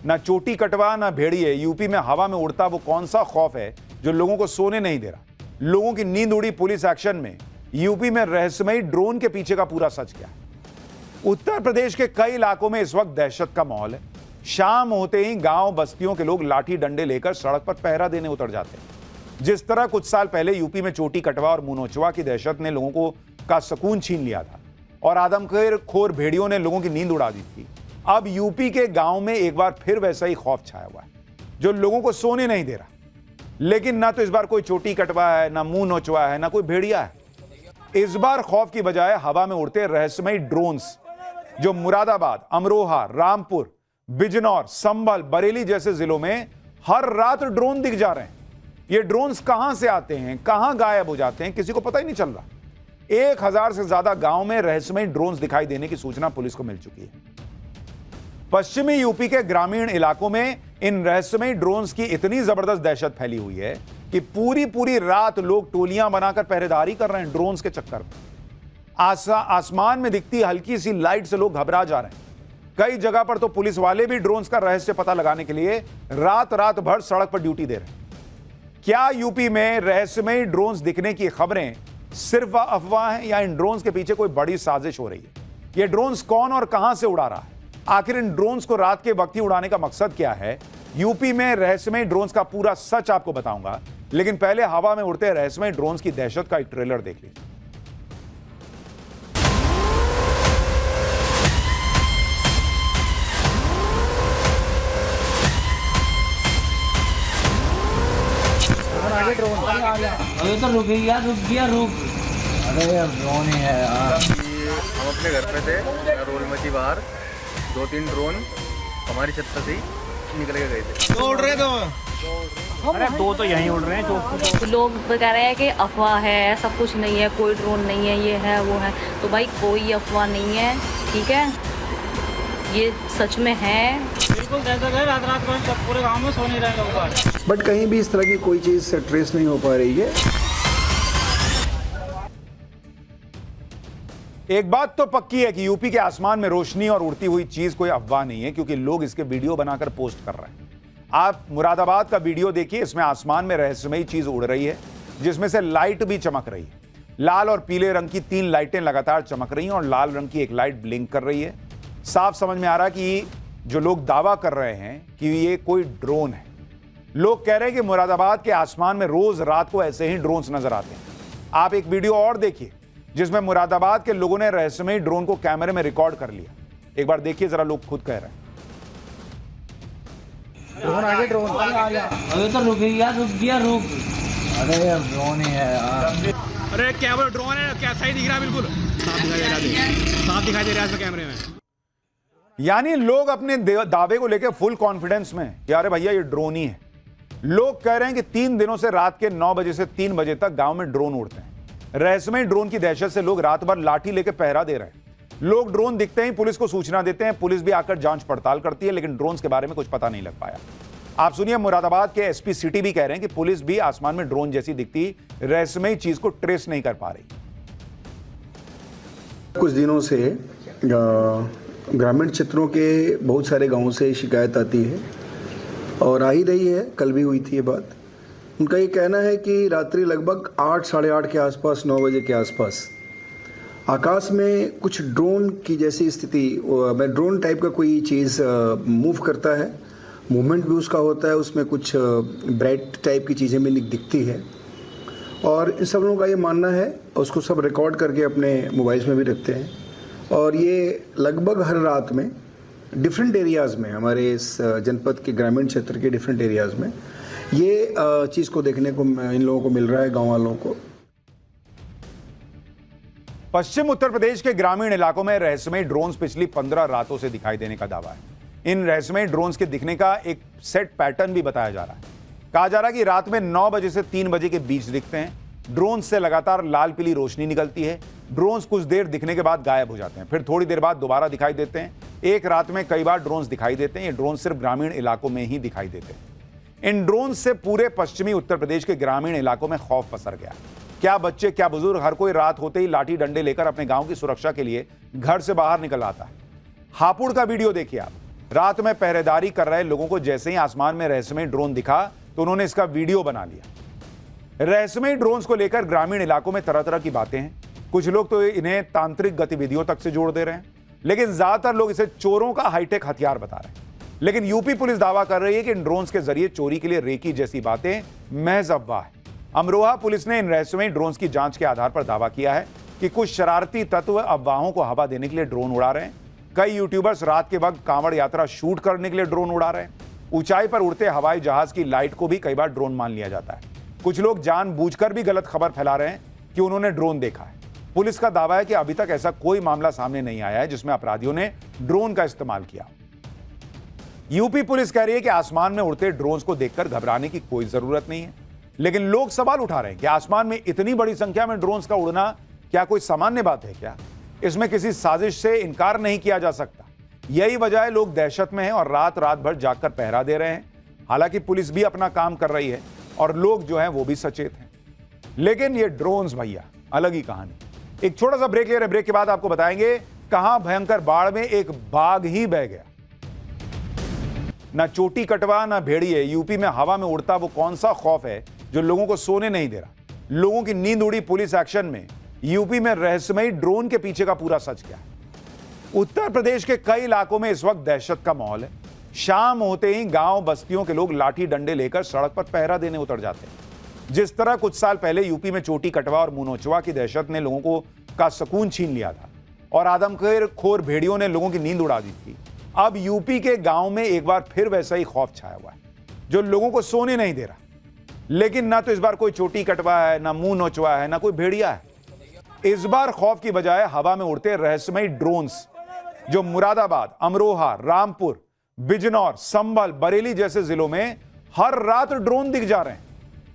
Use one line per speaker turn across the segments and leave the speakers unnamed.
ना चोटी कटवा ना भेड़िए, यूपी में हवा में उड़ता वो कौन सा खौफ है जो लोगों को सोने नहीं दे रहा। लोगों की नींद उड़ी पुलिस एक्शन में। यूपी में रहस्यमयी ड्रोन के पीछे का पूरा सच क्या है। उत्तर प्रदेश के कई इलाकों में इस वक्त दहशत का माहौल है। शाम होते ही गांव बस्तियों के लोग लाठी डंडे लेकर सड़क पर पहरा देने उतर जाते हैं। जिस तरह कुछ साल पहले यूपी में चोटी कटवा और मुनोचवा की दहशत ने लोगों को का सुकून छीन लिया था और आदमखोर भेड़ियों ने लोगों की नींद उड़ा दी थी, अब यूपी के गांव में एक बार फिर वैसा ही खौफ छाया हुआ है जो लोगों को सोने नहीं दे रहा। लेकिन ना तो इस बार कोई चोटी कटवा है, ना मुंह नोचवा है, ना कोई भेड़िया है। इस बार खौफ की बजाय हवा में उड़ते रहस्यमयी ड्रोन्स जो मुरादाबाद, अमरोहा, रामपुर, बिजनौर, संभल, बरेली जैसे जिलों में हर रात ड्रोन दिख जा रहे हैं। ये ड्रोन्स कहां से आते हैं, कहां गायब हो जाते हैं, किसी को पता ही नहीं चल रहा। 1000 से ज्यादा गांव में रहस्यमयी ड्रोन्स दिखाई देने की सूचना पुलिस को मिल चुकी है। पश्चिमी यूपी के ग्रामीण इलाकों में इन रहस्यमयी ड्रोन्स की इतनी जबरदस्त दहशत फैली हुई है कि पूरी रात लोग टोलियां बनाकर पहरेदारी कर रहे हैं ड्रोन्स के चक्कर में। आसमान में दिखती हल्की सी लाइट से लोग घबरा जा रहे हैं। कई जगह पर तो पुलिस वाले भी ड्रोन्स का रहस्य पता लगाने के लिए रात भर सड़क पर ड्यूटी दे रहे हैं। क्या यूपी में रहस्यमयी ड्रोन्स दिखने की खबरें सिर्फ अफवाह हैं या इन ड्रोन्स के पीछे कोई बड़ी साजिश हो रही है? ये ड्रोन्स कौन और कहां से उड़ा रहा है? आखिर इन ड्रोन्स को रात के वक्त ही उड़ाने का मकसद क्या है? यूपी में रहस्यमयी ड्रोन्स का पूरा सच आपको बताऊंगा, लेकिन पहले हवा में उड़ते रहस्यमयी ड्रोन्स की दहशत का एक ट्रेलर देख लीजिए।
अरे तो रुक गया। अरे यार ड्रोन ही है यार।
हम अपने घर पे थे, रोल मची बाहर, 2-3 ड्रोन हमारी छत से ही निकल के गए थे।
दो उड़ रहे थे।
अरे 2 तो यहीं उड़ रहे हैं।
लोग कह रहे हैं कि अफवाह है, ऐसा कुछ नहीं है, कोई ड्रोन नहीं है, ये है वो है। तो भाई कोई अफवाह नहीं है, ठीक है, ये सच में है।
बिल्कुल दहशत है। रात भर सब पूरे गांव में सो नहीं रहे लोग।
बट कहीं भी इस तरह की कोई चीज ट्रेस नहीं हो पा रही है।
एक बात तो पक्की है कि यूपी के आसमान में रोशनी और उड़ती हुई चीज कोई अफवाह नहीं है, क्योंकि लोग इसके वीडियो बनाकर पोस्ट कर रहे हैं। आप मुरादाबाद का वीडियो देखिए, इसमें आसमान में रहस्यमयी चीज उड़ रही है जिसमें से लाइट भी चमक रही है। लाल और पीले रंग की 3 लाइटें लगातार चमक रही हैं और लाल रंग की एक लाइट ब्लिंक कर रही है। साफ समझ में आ रहा है कि जो लोग दावा कर रहे हैं कि ये कोई ड्रोन है। लोग कह रहे हैं कि मुरादाबाद के आसमान में रोज रात को ऐसे ही ड्रोन्स नजर आते हैं। आप एक वीडियो और देखिए जिसमें मुरादाबाद के लोगों ने रहस्यमयी ड्रोन को कैमरे में रिकॉर्ड कर लिया। एक बार देखिए जरा, लोग खुद कह रहे हैं।
अरे तो रुक गया। अरे यार ड्रोन ही है यार।
अरे क्या वो ड्रोन है? क्या सही दिख रहा है? बिल्कुल साफ दिखाई दे रहा है कैमरे में।
यानी लोग अपने दावे को लेकर फुल कॉन्फिडेंस में कि अरे भैया ये ड्रोन ही है। लोग कह रहे हैं कि 3 दिनों से रात के 9 बजे से 3 बजे तक गांव में ड्रोन उड़ते हैं। रहस्यमयी ड्रोन की दहशत से लोग रात भर लाठी लेकर पहरा दे रहे हैं। लोग ड्रोन दिखते ही पुलिस को सूचना देते हैं, पुलिस भी आकर जांच पड़ताल करती है, लेकिन ड्रोन्स के बारे में कुछ पता नहीं लग पाया। आप सुनिए, मुरादाबाद के एसपी सिटी भी कह रहे हैं कि पुलिस भी आसमान में ड्रोन जैसी दिखती रहस्यमयी चीज को ट्रेस नहीं कर पा रही।
कुछ दिनों से ग्रामीण क्षेत्रों के बहुत सारे गांवों से शिकायत आती है और आ ही रही है, कल भी हुई थी ये बात। उनका ये कहना है कि रात्रि लगभग 8, साढ़े 8 के आसपास, 9 बजे के आसपास आकाश में कुछ ड्रोन की जैसी स्थिति, ड्रोन टाइप का कोई चीज़ मूव करता है, मूवमेंट भी उसका होता है, उसमें कुछ ब्राइट टाइप की चीज़ें भी दिखती है। और इन सब लोगों का ये मानना है, उसको सब रिकॉर्ड करके अपने मोबाइल्स में भी रखते हैं। और ये लगभग हर रात में डिफरेंट एरियाज़ में, हमारे इस जनपद के ग्रामीण क्षेत्र के डिफरेंट एरियाज़ में ये चीज़ को देखने को इन लोगों को मिल रहा है, गांव वालों को।
पश्चिम उत्तर प्रदेश के ग्रामीण इलाकों में रहस्यमयी ड्रोन्स पिछली 15 रातों से दिखाई देने का दावा है। इन रहस्यमयी ड्रोन्स के दिखने का एक सेट पैटर्न भी बताया जा रहा है। कहा जा रहा है कि रात में 9 बजे से 3 बजे के बीच दिखते हैं। ड्रोन्स से लगातार लाल पीली रोशनी निकलती है। ड्रोन्स कुछ देर दिखने के बाद गायब हो जाते हैं, फिर थोड़ी देर बाद दोबारा दिखाई देते हैं। एक रात में कई बार ड्रोन्स दिखाई देते हैं। ये ड्रोन सिर्फ ग्रामीण इलाकों में ही दिखाई देते हैं। इन ड्रोन से पूरे पश्चिमी उत्तर प्रदेश के ग्रामीण इलाकों में खौफ पसर गया। क्या बच्चे, क्या बुजुर्ग, हर कोई रात होते ही लाठी डंडे लेकर अपने गांव की सुरक्षा के लिए घर से बाहर निकल आता है। हापुड़ का वीडियो देखिए आप। रात में पहरेदारी कर रहे लोगों को जैसे ही आसमान में रहस्यमयी ड्रोन दिखा तो उन्होंने इसका वीडियो बना लिया। रहस्यमयी ड्रोन्स को लेकर ग्रामीण इलाकों में तरह तरह की बातें हैं। कुछ लोग तो इन्हें तांत्रिक गतिविधियों तक से जोड़ दे रहे हैं, लेकिन ज्यादातर लोग इसे चोरों का हाईटेक हथियार बता रहे हैं। लेकिन यूपी पुलिस दावा कर रही है कि इन ड्रोन्स के जरिए चोरी के लिए रेकी जैसी बातें महज अफवाह है। अमरोहा पुलिस ने इन रहस्यमयी ड्रोन्स की जांच के आधार पर दावा किया है कि कुछ शरारती तत्व अफवाहों को हवा देने के लिए ड्रोन उड़ा रहे हैं। कई यूट्यूबर्स रात के वक्त कांवड़ यात्रा शूट करने के लिए ड्रोन उड़ा रहे हैं। ऊंचाई पर उड़ते हवाई जहाज की लाइट को भी कई बार ड्रोन मान लिया जाता है। कुछ लोग जानबूझकर भी गलत खबर फैला रहे हैं कि उन्होंने ड्रोन देखा है। पुलिस का दावा है कि अभी तक ऐसा कोई मामला सामने नहीं आया है जिसमें अपराधियों ने ड्रोन का इस्तेमाल किया। यूपी पुलिस कह रही है कि आसमान में उड़ते ड्रोन्स को देखकर घबराने की कोई जरूरत नहीं है, लेकिन लोग सवाल उठा रहे हैं कि आसमान में इतनी बड़ी संख्या में ड्रोन्स का उड़ना क्या कोई सामान्य बात है क्या? इसमें किसी साजिश से इनकार नहीं किया जा सकता। यही वजह है लोग दहशत में हैं और रात भर जागकर पहरा दे रहे हैं। हालांकि पुलिस भी अपना काम कर रही है और लोग जो हैं वो भी सचेत हैं, लेकिन ये ड्रोन्स भैया अलग ही कहानी। एक छोटा सा ब्रेक ले रहे हैं, ब्रेक के बाद आपको बताएंगे कहां भयंकर बाढ़ में एक बाघ ही बह गया। ना चोटी कटवा ना भेड़िए, यूपी में हवा में उड़ता वो कौन सा खौफ है जो लोगों को सोने नहीं दे रहा। लोगों की नींद उड़ी पुलिस एक्शन में। यूपी में रहस्यमयी ड्रोन के पीछे का पूरा सच क्या है? उत्तर प्रदेश के कई इलाकों में इस वक्त दहशत का माहौल है। शाम होते ही गांव बस्तियों के लोग लाठी डंडे लेकर सड़क पर पहरा देने उतर जाते हैं। जिस तरह कुछ साल पहले यूपी में चोटी कटवा और मुनोचवा की दहशत ने लोगों को का सुकून छीन लिया था और आदमखोर भेड़ियों ने लोगों की नींद उड़ा दी थी, अब यूपी के गांव में एक बार फिर वैसा ही खौफ छाया हुआ है जो लोगों को सोने नहीं दे रहा। लेकिन ना तो इस बार कोई चोटी कटवा है, ना मुंह नोचवा है, ना कोई भेड़िया है। इस बार खौफ की बजाय हवा में उड़ते रहस्यमयी ड्रोन्स जो मुरादाबाद, अमरोहा, रामपुर, बिजनौर, संभल, बरेली जैसे जिलों में हर रात ड्रोन दिख जा रहे हैं।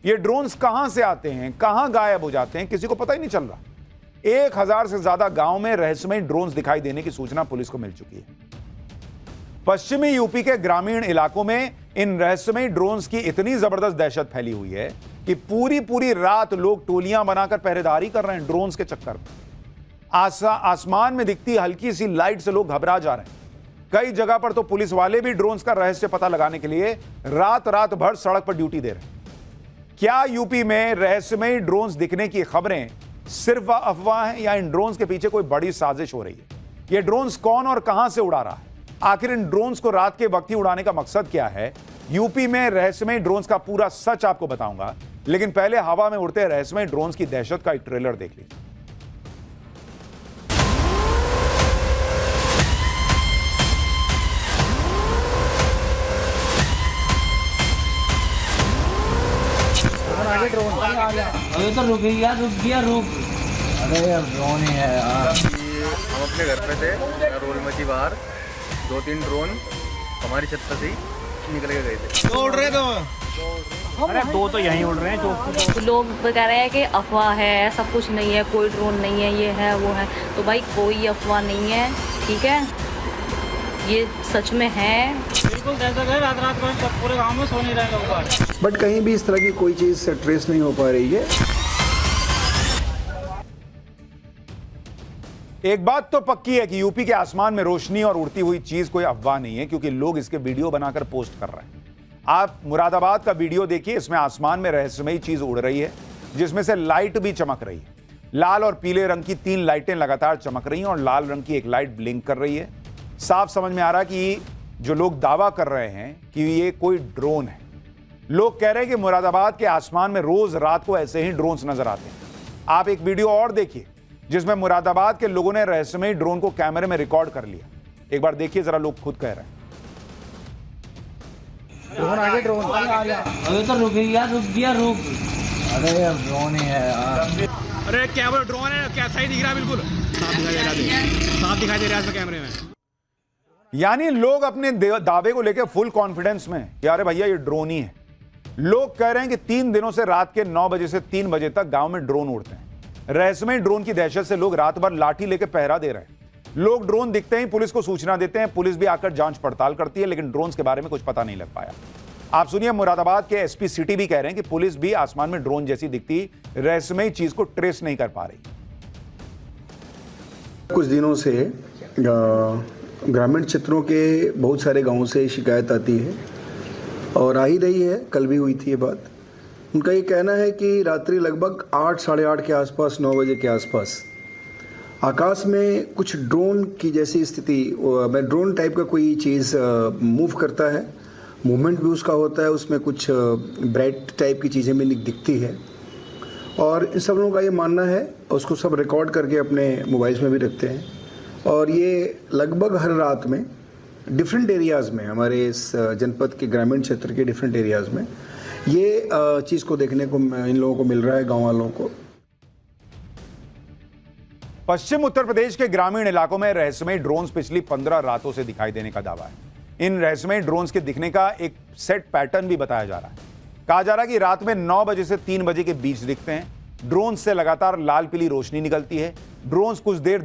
ये ड्रोन्स कहां से आते हैं, कहां गायब हो जाते हैं, किसी को पता ही नहीं चल रहा। 1000 से ज्यादा गांव में रहस्यमयी ड्रोन्स दिखाई देने की सूचना पुलिस को मिल चुकी है। पश्चिमी यूपी के ग्रामीण इलाकों में इन रहस्यमयी ड्रोन्स की इतनी जबरदस्त दहशत फैली हुई है कि पूरी रात लोग टोलियां बनाकर पहरेदारी कर रहे हैं ड्रोन्स के चक्कर में। आसमान में दिखती हल्की सी लाइट से लोग घबरा जा रहे हैं। कई जगह पर तो पुलिस वाले भी ड्रोन्स का रहस्य पता लगाने के लिए रात भर सड़क पर ड्यूटी दे रहे हैं। क्या यूपी में रहस्यमयी ड्रोन्स दिखने की खबरें सिर्फ अफवाह हैं या इन ड्रोन्स के पीछे कोई बड़ी साजिश हो रही है? ये ड्रोन्स कौन और कहां से उड़ा रहा है? आखिर इन ड्रोन्स को रात के वक्त ही उड़ाने का मकसद क्या है? यूपी में रहस्यमयी ड्रोन्स का पूरा सच आपको बताऊंगा, लेकिन पहले हवा में उड़ते रहस्यमयी ड्रोन्स की दहशत का एक ट्रेलर देख लीजिए।
अभी तो रुक गया। अरे यार ड्रोन ही है यार।
हम अपने घर पे थे, रोल मची बाहर 2-3 ड्रोन हमारी छत पर से ही निकल के गए थे।
तो उड़ रहे तो
अरे 2 तो यहीं उड़ रहे हैं। जो
लोग कह रहे हैं कि अफवाह है, ऐसा कुछ नहीं है, कोई ड्रोन नहीं है, ये है वो है। तो भाई कोई अफवाह नहीं है, ठीक है, ये सच में है।
बिल्कुल दहशत है। रात भर सब पूरे गांव में सो नहीं रहे लोग।
बट कहीं भी इस तरह की कोई चीज़ ट्रेस नहीं हो पा रही है।
एक बात तो पक्की है कि यूपी के आसमान में रोशनी और उड़ती हुई चीज कोई अफवाह नहीं है, क्योंकि लोग इसके वीडियो बनाकर पोस्ट कर रहे हैं। आप मुरादाबाद का वीडियो देखिए, इसमें आसमान में रहस्यमयी चीज उड़ रही है जिसमें से लाइट भी चमक रही है। लाल और पीले रंग की 3 लाइटें लगातार चमक रही हैं और लाल रंग की एक लाइट ब्लिंक कर रही है। साफ समझ में आ रहा है कि जो लोग दावा कर रहे हैं कि ये कोई ड्रोन है। लोग कह रहे हैं कि मुरादाबाद के आसमान में रोज रात को ऐसे ही ड्रोन्स नजर आते हैं। आप एक वीडियो और देखिए जिसमें मुरादाबाद के लोगों ने रहस्यमयी ड्रोन को कैमरे में रिकॉर्ड कर लिया। एक बार देखिए जरा, लोग खुद कह रहे हैं।
अभी तो रुक गया। अरे यार ड्रोन ही है यार।
अरे क्या वो ड्रोन है क्या? सही दिख रहा है, बिल्कुल साफ दिखाई दे रहा है कैमरे में।
यानी लोग अपने दावे को लेकर फुल कॉन्फिडेंस में कि अरे भैया ये ड्रोन ही है। लोग कह रहे हैं कि 3 दिनों से रात के 9 बजे से 3 बजे तक गांव में ड्रोन उड़ते हैं। रहस्यमयी ड्रोन की दहशत से लोग रात भर लाठी लेकर पहरा दे रहे हैं। लोग ड्रोन दिखते ही पुलिस को सूचना देते हैं, पुलिस भी आकर जांच पड़ताल करती है, लेकिन ड्रोन्स के बारे में कुछ पता नहीं लग पाया। आप सुनिए, मुरादाबाद के एसपी सिटी भी कह रहे हैं कि पुलिस भी आसमान में ड्रोन जैसी दिखती रहस्यमयी चीज को ट्रेस नहीं कर पा रही।
कुछ दिनों से ग्रामीण क्षेत्रों के बहुत सारे गांवों से शिकायत आती है और आ ही रही है, कल भी हुई थी ये बात। उनका ये कहना है कि रात्रि लगभग 8 साढ़े 8 के आसपास, 9 बजे के आसपास आकाश में कुछ ड्रोन की जैसी स्थिति, ड्रोन टाइप का कोई चीज़ मूव करता है, मूवमेंट भी उसका होता है, उसमें कुछ ब्राइट टाइप की चीज़ें भी दिखती है। और इन सब लोगों का ये मानना है, उसको सब रिकॉर्ड करके अपने मोबाइल्स में भी रखते हैं। और ये लगभग हर रात में डिफरेंट एरियाज़ में, हमारे इस जनपद के ग्रामीण क्षेत्र के डिफरेंट एरियाज़ में ये चीज़ को देखने को इन लोगों को मिल रहा है, गाँव वालों को।
पश्चिम उत्तर प्रदेश के ग्रामीण इलाकों में रहस्यमयी ड्रोन्स पिछली 15 रातों से दिखाई देने का दावा है। इन रहस्यमयी ड्रोन्स के दिखने का एक सेट पैटर्न भी बताया जा रहा है। कहा जा रहा है कि रात में 9 बजे से 3 बजे के बीच दिखते हैं। ड्रोन से लगातार लाल पीली रोशनी निकलती है। ड्रोन्स कुछ देर